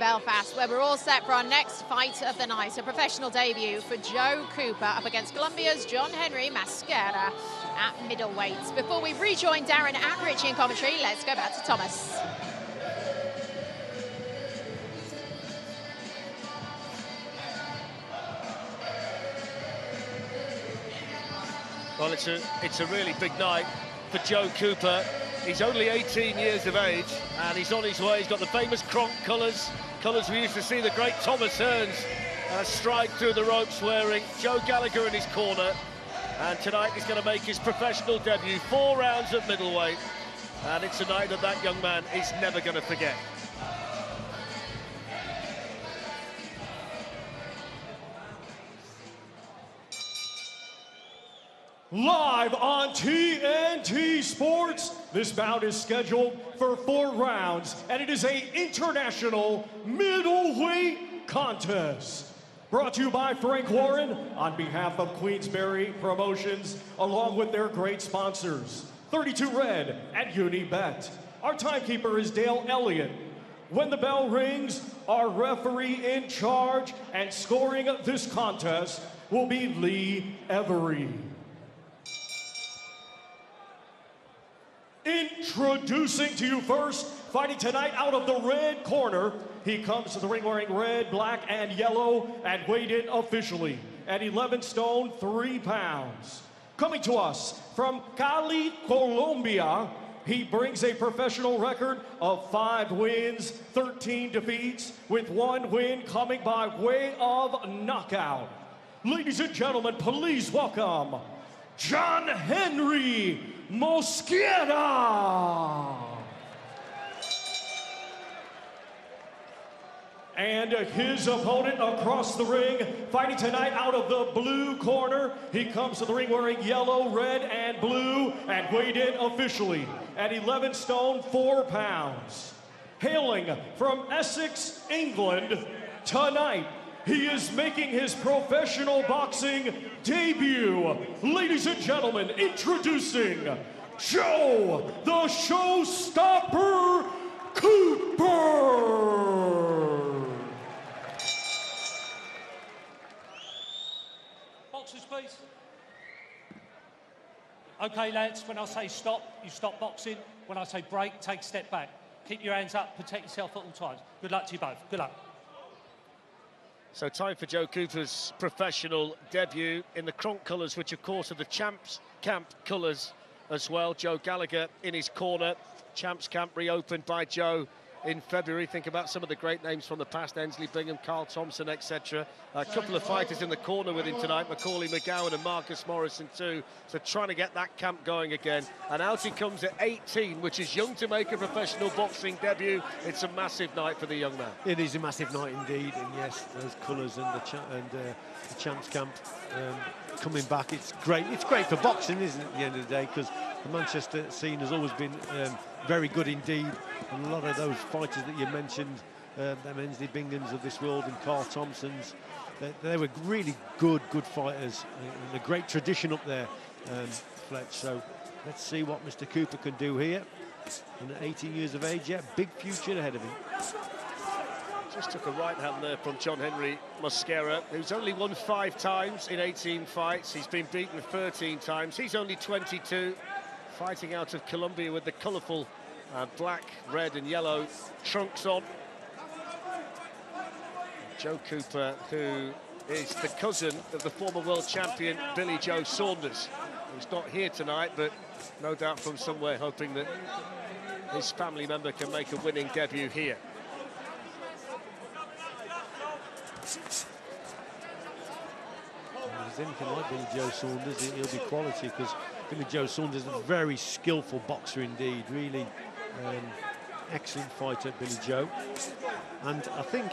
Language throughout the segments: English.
Belfast, where we're all set for our next fight of the night, a professional debut for Joe Cooper up against Colombia's John Henry Mosquera at middleweight. Before we rejoin Darren and Richie in commentary, let's go back to Thomas. Well, it's a really big night for Joe Cooper. He's only 18 years of age, and he's on his way. He's got the famous Kronk colours we used to see the great Thomas Hearns stride through the ropes wearing. Joe Gallagher in his corner, and tonight he's going to make his professional debut. 4 rounds at middleweight, and it's a night that young man is never going to forget. Live on TNT Sports, this bout is scheduled for 4 rounds, and it is an international middleweight contest. Brought to you by Frank Warren on behalf of Queensberry Promotions, along with their great sponsors, 32 Red and Unibet. Our timekeeper is Dale Elliott. When the bell rings, our referee in charge and scoring this contest will be Lee Every. Introducing to you first, fighting tonight out of the red corner. He comes to the ring wearing red, black, and yellow, and weighed in officially at 11 stone, 3 pounds. Coming to us from Cali, Colombia, he brings a professional record of 5 wins, 13 defeats, with 1 win coming by way of knockout. Ladies and gentlemen, please welcome John Henry Mosquera. And his opponent across the ring, fighting tonight out of the blue corner. He comes to the ring wearing yellow, red, and blue, and weighed in officially at 11 stone, 4 pounds. Hailing from Essex, England, tonight he is making his professional boxing debut. Ladies and gentlemen, introducing Joe the Showstopper Cooper. Boxers, please. Okay, lads, when I say stop, you stop boxing. When I say break, take a step back. Keep your hands up, protect yourself at all times. Good luck to you both. Good luck. So time for Joe Cooper's professional debut in the Kronk colours, which of course are the Champs Camp colours as well. Joe Gallagher in his corner. Champs Camp reopened by Joe in February. Think about some of the great names from the past: Ensley Bingham, Carl Thompson, etc. A couple of fighters in the corner with him tonight, Macaulay McGowan and Marcus Morrison too. So trying to get that camp going again. And out he comes at 18, which is young to make a professional boxing debut. It's a massive night for the young man. It is a massive night indeed, and yes, those colours and the Champs Camp coming back. It's great. It's great for boxing, isn't it, at the end of the day, because the Manchester scene has always been very good indeed, and a lot of those fighters that you mentioned, them Ensley Binghams of this world and Carl Thompsons, they were really good fighters, and a great tradition up there, Fletch. So let's see what Mr. Cooper can do here. And at 18 years of age, yeah, big future ahead of him. Just took a right hand there from John Henry Mosquera, who's only won 5 times in 18 fights. He's been beaten 13 times. He's only 22, fighting out of Colombia with the colourful black, red and yellow trunks on. Joe Cooper, who is the cousin of the former world champion Billy Joe Saunders, who's not here tonight, but no doubt from somewhere hoping that his family member can make a winning debut here. If there's anything like Billy Joe Saunders, he'll be quality, because Billy Joe Saunders is a very skillful boxer indeed. Really excellent fighter, Billy Joe. And I think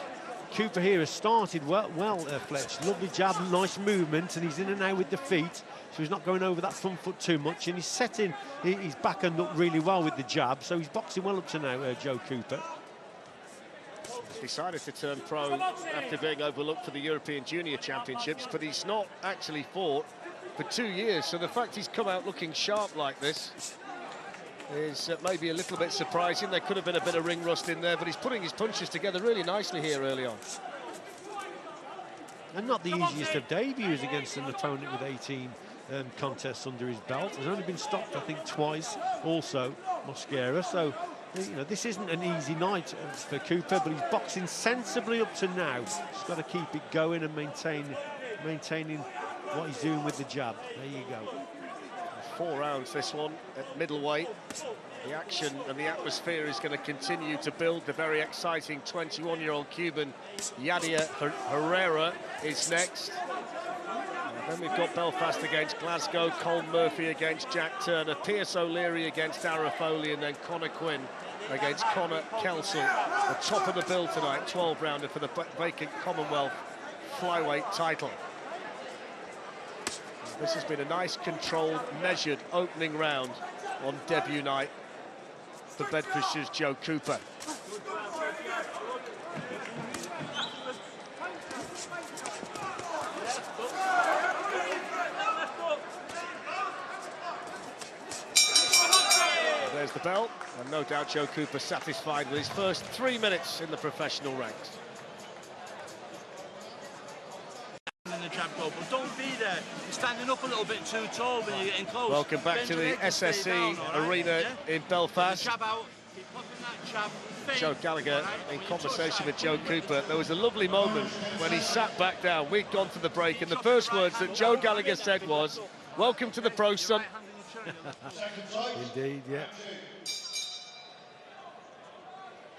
Cooper here has started well, Fletch. Lovely jab, nice movement, and he's in and out with the feet, so he's not going over that front foot too much, and he's setting his backhand up really well with the jab, so he's boxing well up to now, Joe Cooper. Decided to turn pro after being overlooked for the European Junior Championships, but he's not actually fought for 2 years, so the fact he's come out looking sharp like this is maybe a little bit surprising. There could have been a bit of ring rust in there, but he's putting his punches together really nicely here early on. And not the easiest of debuts against an opponent with 18 contests under his belt. He's only been stopped, I think, twice also, Mosquera. So, you know, this isn't an easy night for Cooper, but he's boxing sensibly up to now. He's got to keep it going and maintaining what he's doing with the jab. There you go. 4 rounds this one at middleweight. The action and the atmosphere is going to continue to build. The very exciting 21-year-old Cuban Yadier Herrera is next. And then we've got Belfast against Glasgow, Cole Murphy against Jack Turner, Pierce O'Leary against Dara Foley, and then Conor Quinn against Conor Kelsall. The top of the bill tonight, 12-rounder for the vacant Commonwealth flyweight title. This has been a nice, controlled, measured opening round on debut night for Bedfordshire's Joe Cooper. There's the bell, and no doubt Joe Cooper satisfied with his first 3 minutes in the professional ranks. In the jab goal, but don't be there. You're standing up a little bit too tall when you're getting close. Welcome back to the SSE Arena in Belfast. Jab out, keep popping that jab. Joe Gallagher in conversation with Joe Cooper. There was a lovely moment when he sat back down. We'd gone to the break, and the first words that Joe Gallagher said was, "Welcome to the pro, son." Indeed, yeah.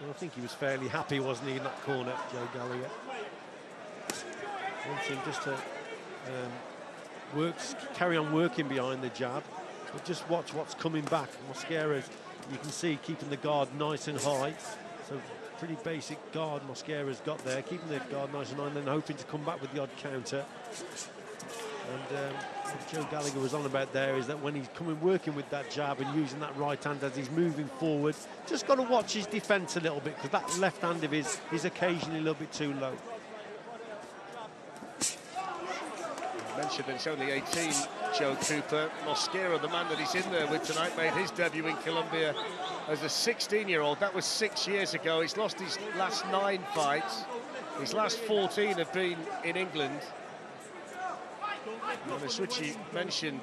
Well, I think he was fairly happy, wasn't he, in that corner, Joe Gallagher. Wants him just to carry on working behind the jab, but just watch what's coming back. Mosquera, you can see, keeping the guard nice and high. So pretty basic guard Mosquera's got there, keeping the guard nice and high, and then hoping to come back with the odd counter. And what Joe Gallagher was on about there is that when he's working with that jab and using that right hand as he's moving forward, just got to watch his defence a little bit, because that left hand of his is occasionally a little bit too low. Mentioned that it's only 18, Joe Cooper. Mosquera, the man that he's in there with tonight, made his debut in Colombia as a 16-year-old. That was 6 years ago. He's lost his last 9 fights. His last 14 have been in England. And as Richie mentioned,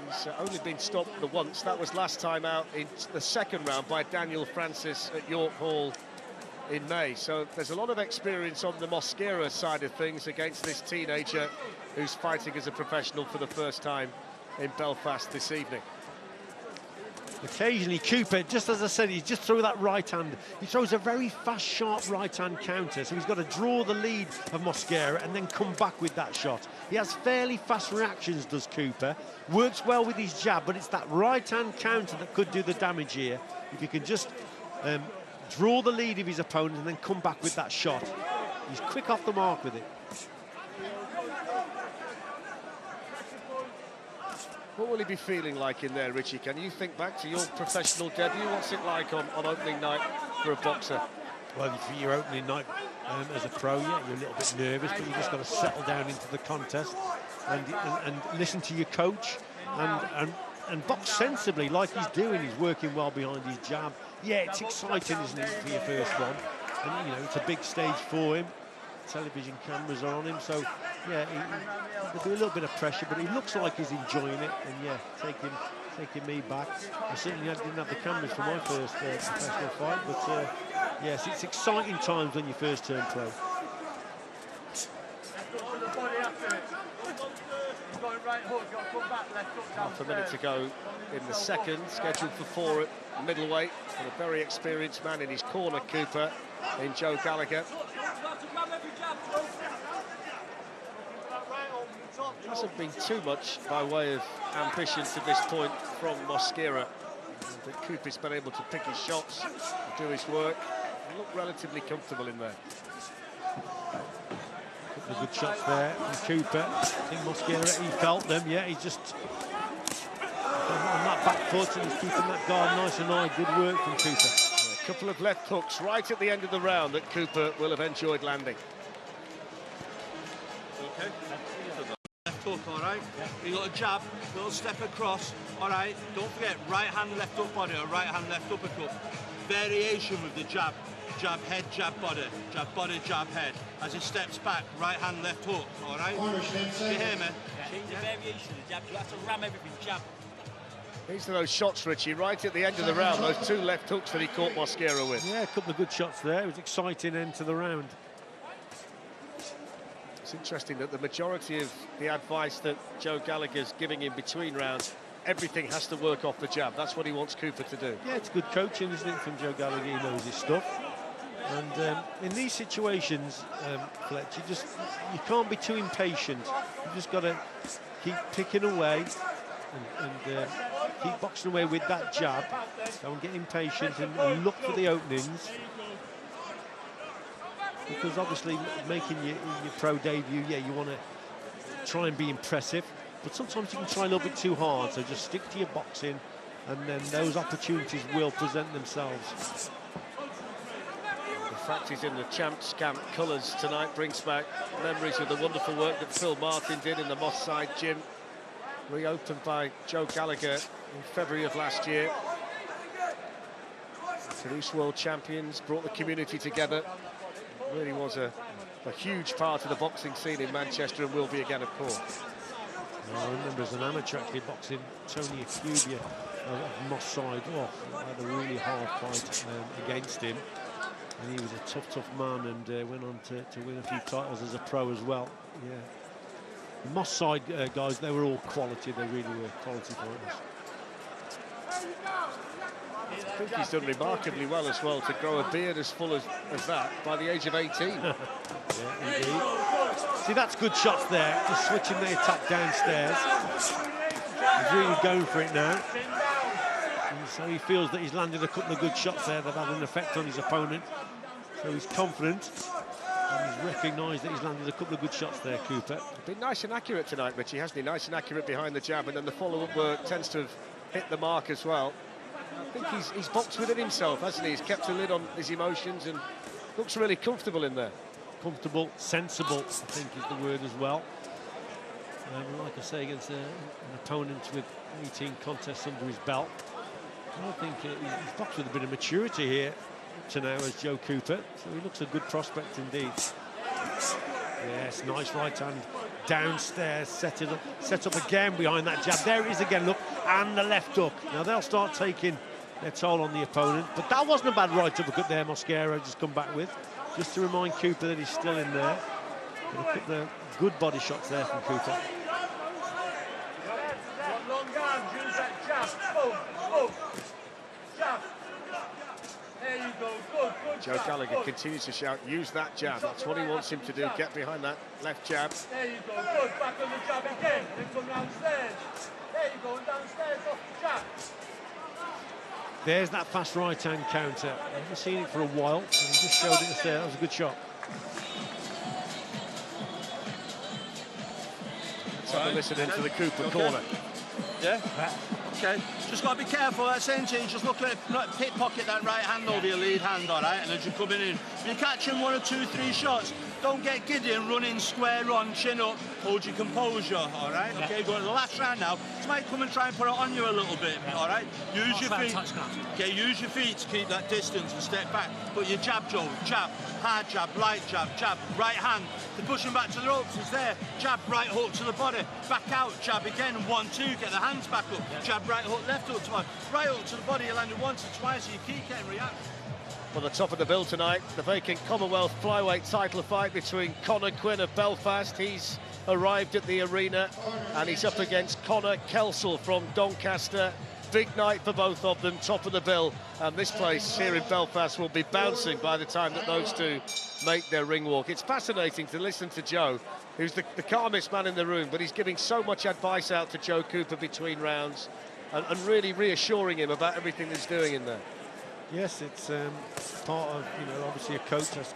he's only been stopped the once. That was last time out in the second round by Daniel Francis at York Hall in May. So there's a lot of experience on the Mosquera side of things against this teenager who's fighting as a professional for the first time in Belfast this evening. Occasionally Cooper, just as I said, he just threw that right hand. He throws a very fast, sharp right hand counter, so he's got to draw the lead of Mosquera and then come back with that shot. He has fairly fast reactions, does Cooper. Works well with his jab, but it's that right hand counter that could do the damage here. If you can just draw the lead of his opponent and then come back with that shot. He's quick off the mark with it. What will he be feeling like in there, Richie? Can you think back to your professional debut? What's it like on opening night for a boxer? Well, for your opening night as a pro, yeah, you're a little bit nervous, but you just got to settle down into the contest and listen to your coach and box sensibly like he's doing. He's working well behind his jab. Yeah, it's exciting, isn't it, for your first one? And, you know, it's a big stage for him. Television cameras are on him, so, yeah, there'll be a little bit of pressure, but he looks like he's enjoying it, and, yeah, taking me back. I certainly didn't have the cameras for my first professional fight, but, yes, it's exciting times when you first turn pro. Half a minute to go in the second, scheduled for 4 at middleweight, and a very experienced man in his corner, Cooper, in Joe Gallagher. Hasn't been too much by way of ambition to this point from Mosquera. But Cooper's been able to pick his shots, do his work, and look relatively comfortable in there. Couple of good shots there from Cooper. I think Mosquera, he felt them, yeah, he's just on that back foot and he's keeping that guard nice and high. Good work from Cooper. Yeah, a couple of left hooks right at the end of the round that Cooper will have enjoyed landing. Okay. Left hook, all right? You got a jab, little step across, all right? Don't forget, right hand, left hook body, or right hand, left uppercut. Variation with the jab. Jab head, jab body, jab head. As he steps back, right hand, left hook, all right? You hear me? Change the variation of the jab. You have to ram everything, jab. These are those shots, Richie, right at the end of the round, those 2 left hooks that he caught Mosquera with. Yeah, a couple of good shots there. It was exciting end to the round. It's interesting that the majority of the advice that Joe Gallagher's giving in between rounds, everything has to work off the jab. That's what he wants Cooper to do. Yeah, it's good coaching, isn't it, from Joe Gallagher? He knows his stuff. And in these situations, Fletch, you can't be too impatient. You just got to keep picking away and keep boxing away with that jab. Don't get impatient and look for the openings. Because obviously making your pro debut, yeah, you want to try and be impressive, but sometimes you can try a little bit too hard, so just stick to your boxing and then those opportunities will present themselves. The fact he's in the Champs Camp colours tonight brings back memories of the wonderful work that Phil Martin did in the Moss Side gym, reopened by Joe Gallagher in February of last year. Toulouse world champions, brought the community together. Really was a huge part of the boxing scene in Manchester and will be again, of course. I remember as an amateur actually boxing Tony Akubia of Moss Side. Oh, had a really hard fight against him. And he was a tough man and went on to win a few titles as a pro as well. Yeah. The Moss Side guys, they were all quality. They really were quality fighters. I think he's done remarkably well as well to grow a beard as full as that by the age of 18. Yeah, indeed. See, that's good shots there, just switching the attack downstairs. He's really going for it now. And so he feels that he's landed a couple of good shots there that had an effect on his opponent. So he's confident and he's recognised that he's landed a couple of good shots there, Cooper. Been nice and accurate tonight, Richie, hasn't he? Nice and accurate behind the jab, and then the follow-up work tends to have hit the mark as well. I think he's boxed within himself, hasn't he? He's kept a lid on his emotions and looks really comfortable in there. Comfortable, sensible, I think is the word as well. Like I say, against an opponent with 18 contests under his belt, I think he's boxed with a bit of maturity here to now as Joe Cooper, so he looks a good prospect indeed. Yes, nice right hand downstairs, set up again behind that jab. There it is again, look, and the left hook. Now they'll start taking their toll on the opponent, but that wasn't a bad right uppercut there Mosquera just come back with, just to remind Cooper that he's still in there. And a couple of good body shots there from Cooper. Long arms, use that jab, boom, jab. There you go, good Joe Gallagher continues to shout, use that jab. That's what he wants him to do, get behind that left jab. There you go, good, back on the jab again, then come downstairs. There you go, and downstairs off the jab. There's that fast right-hand counter. I haven't seen it for a while, and he just showed it there. That was a good shot. Let's have a listen into the Cooper corner. Yeah? Okay. Just got to be careful. That's saying, just look at pickpocket that right hand over your lead hand, all right? And as you're coming in, if you're catching 1 or 2, 3 shots, don't get giddy and run in square on, chin up, hold your composure, all right? Yeah. Okay, going to the last round now. This might come and try and put it on you a little bit, all right? Use your feet. Okay, use your feet to keep that distance and step back. Put your jab, Joe, jab, hard jab, light jab, jab, right hand. To push him back to the ropes, it's there. Jab, right hook to the body. Back out, jab again, 1, 2, get the hands back up. Yeah. Jab, right hook, left hook to my right hook to the body. You landed once or twice, so you keep getting reaction. For the top of the bill tonight, the vacant Commonwealth flyweight title fight between Conor Quinn of Belfast. He's arrived at the arena and he's up against Conor Kelsall from Doncaster. Big night for both of them, top of the bill, and this place here in Belfast will be bouncing by the time that those two make their ring walk. It's fascinating to listen to Joe, who's the calmest man in the room, but he's giving so much advice out to Joe Cooper between rounds and really reassuring him about everything he's doing in there. Yes, it's part of, obviously a coach has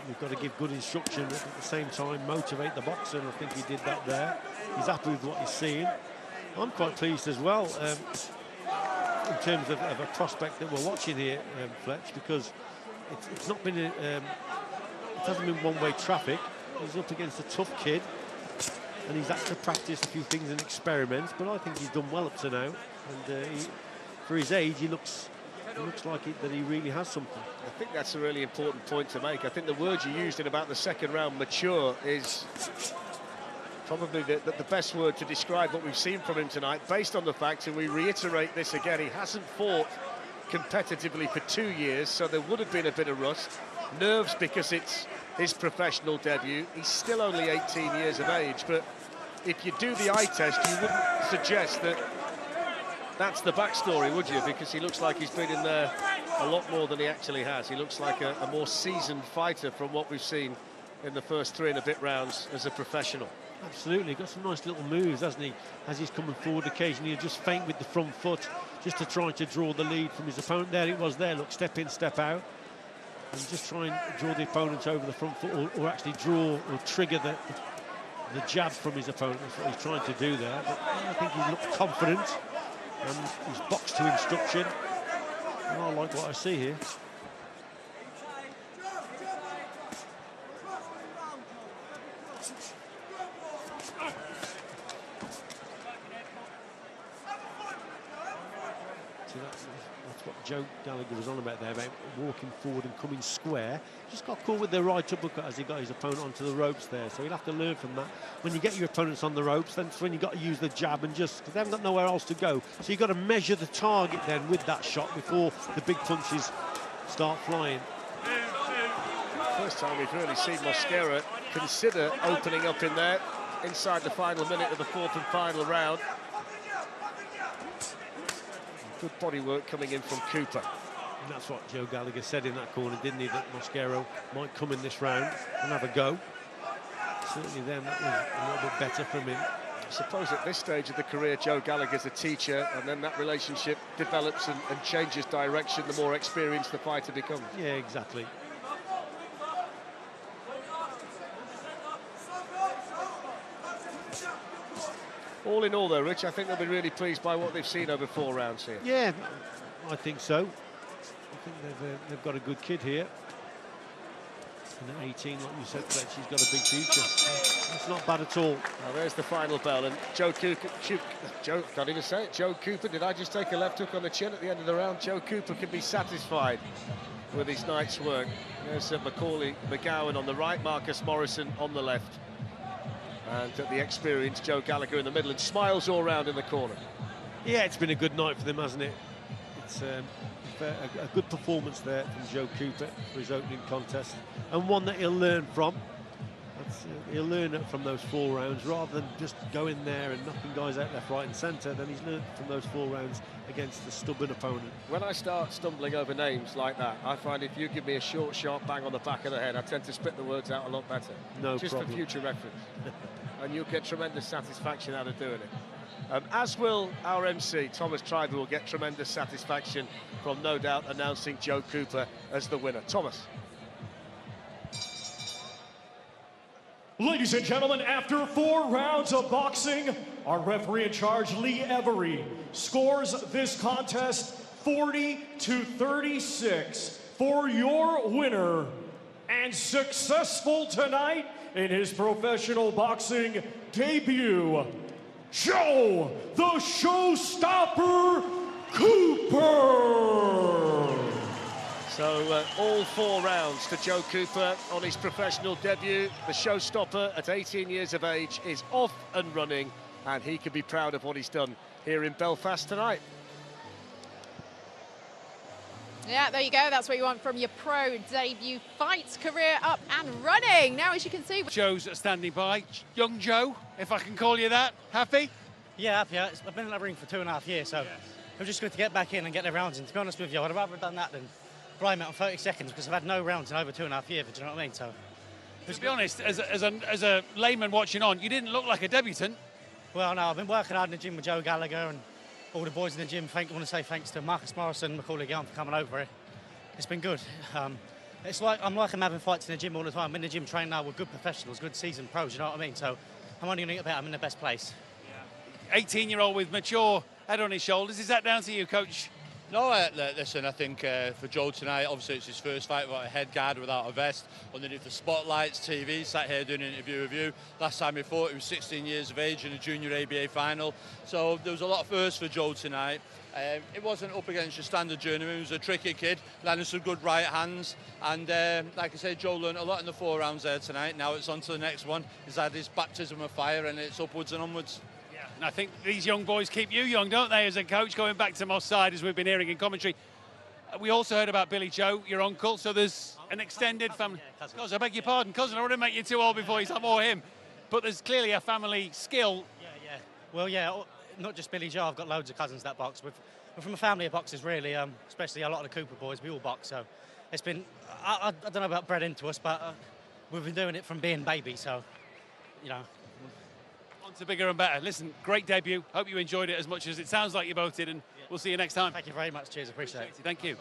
you've got to give good instruction, but at the same time motivate the boxer, and I think he did that there. He's happy with what he's seeing. I'm quite pleased as well in terms of a prospect that we're watching here, Fletch, because it's not been it hasn't been one-way traffic. He's up against a tough kid, and he's had to practice a few things and experiment, but I think he's done well up to now, and for his age, he looks like that he really has something. I think that's a really important point to make. I think the word you used in about the second round, mature, is probably the best word to describe what we've seen from him tonight, based on the fact, and we reiterate this again, he hasn't fought competitively for 2 years, so there would have been a bit of rust. Nerves because it's his professional debut. He's still only 18 years of age, but if you do the eye test, you wouldn't suggest that that's the backstory, would you? Because he looks like he's been in there a lot more than he actually has. He looks like a more seasoned fighter from what we've seen in the first 3 and a bit rounds as a professional. Absolutely, got some nice little moves, hasn't he? As he's coming forward occasionally, he'll just feint with the front foot, just to try to draw the lead from his opponent. There it was there, look, step in, step out. And just try and draw the opponent over the front foot, or actually draw or trigger the jab from his opponent. That's what he's trying to do there. But I think he looked confident, and he's boxed to instruction. And I like what I see here. That's what Joe Gallagher was on about there, about walking forward and coming square. Just got caught with the right uppercut as he got his opponent onto the ropes there. So he'll have to learn from that. When you get your opponents on the ropes, then it's when you've got to use the jab, and just because they haven't got nowhere else to go. So you've got to measure the target then with that shot before the big punches start flying. First time we've really seen Mosquera consider opening up in there inside the final minute of the 4th and final round. Good body work coming in from Cooper. And that's what Joe Gallagher said in that corner, didn't he? That Mosquera might come in this round and have a go. Certainly then that was a little bit better from him. I suppose at this stage of the career, Joe Gallagher's a teacher, and then that relationship develops and changes direction the more experienced the fighter becomes. Yeah, exactly. All in all, though, Rich, I think they'll be really pleased by what they've seen over 4 rounds here. Yeah, I think so. I think they've got a good kid here. And at 18, like you said, Fletch, she's got a big future. That's not bad at all. Now there's the final bell, and Joe Cooper, can't even say it, Joe Cooper, did I just take a left hook on the chin at the end of the round? Joe Cooper can be satisfied with his night's work. There's Macaulay McGowan on the right, Marcus Morrison on the left. And the experienced Joe Gallagher in the middle, and smiles all round in the corner. Yeah, it's been a good night for them, hasn't it? It's a good performance there from Joe Cooper for his opening contest, and one that he'll learn from. He'll learn it from those 4 rounds, rather than just going there and knocking guys out left, right and centre. Then he's learned from those 4 rounds against a stubborn opponent. When I start stumbling over names like that, I find if you give me a short, sharp bang on the back of the head, I tend to spit the words out a lot better. No just problem. For future reference. And you'll get tremendous satisfaction out of doing it. As will our MC, Thomas Tribe, will get tremendous satisfaction from, no doubt, announcing Joe Cooper as the winner. Thomas. Ladies and gentlemen, after 4 rounds of boxing, our referee in charge, Lee Every, scores this contest 40-36 for your winner, and successful tonight in his professional boxing debut, Joe the Showstopper Cooper. So all 4 rounds to Joe Cooper on his professional debut. The showstopper at 18 years of age is off and running, and he can be proud of what he's done here in Belfast tonight. Yeah, there you go. That's what you want from your pro debut fight. Career up and running. Now, as you can see, Joe's standing by. Young Joe, if I can call you that. Happy? Yeah, happy. I've been in that ring for 2.5 years, so I'm just good to get back in and get the rounds in. To be honest with you, I'd rather have done that than fly him out in 30 seconds, because I've had no rounds in over 2.5 years. Do you know what I mean? So, to be honest, as a layman watching on, you didn't look like a debutant. Well, no, I've been working hard in the gym with Joe Gallagher and all the boys in the gym. I want to say thanks to Marcus Morrison, Macaulay McGowan for coming over here. It's been good. It's like I'm having fights in the gym all the time. I'm in the gym training now with good professionals, good seasoned pros. You know what I mean? So I'm only going to get better. I'm in the best place. 18-year-old with mature head on his shoulders. Is that down to you, Coach No, listen, I think for Joe tonight, obviously it's his first fight without a head guard, without a vest, underneath the spotlights, TV, sat here doing an interview with you. Last time he fought, he was 16 years of age in a junior ABA final. So there was a lot of firsts for Joe tonight. It wasn't up against your standard journeyman. He was a tricky kid, landing some good right hands. And like I said, Joe learned a lot in the 4 rounds there tonight. Now it's on to the next one. He's had his baptism of fire, and it's upwards and onwards. And I think these young boys keep you young, don't they, as a coach, going back to Moss side, as we've been hearing in commentary. We also heard about Billy Joe, your uncle, so there's an extended family. Yeah, cousin. Cousin, I beg your pardon, cousin, I wouldn't make you too old before he's more him. But there's clearly a family skill. Yeah. Well, yeah, not just Billy Joe. I've got loads of cousins that box. We're from a family of boxers, really, especially a lot of the Cooper boys. We all box, so it's been, I don't know about bred into us, but we've been doing it from being babies, so, you know. On to bigger and better. Listen, great debut. Hope you enjoyed it as much as it sounds like you both did, and we'll see you next time. Thank you very much. Cheers, appreciate it. Thank you.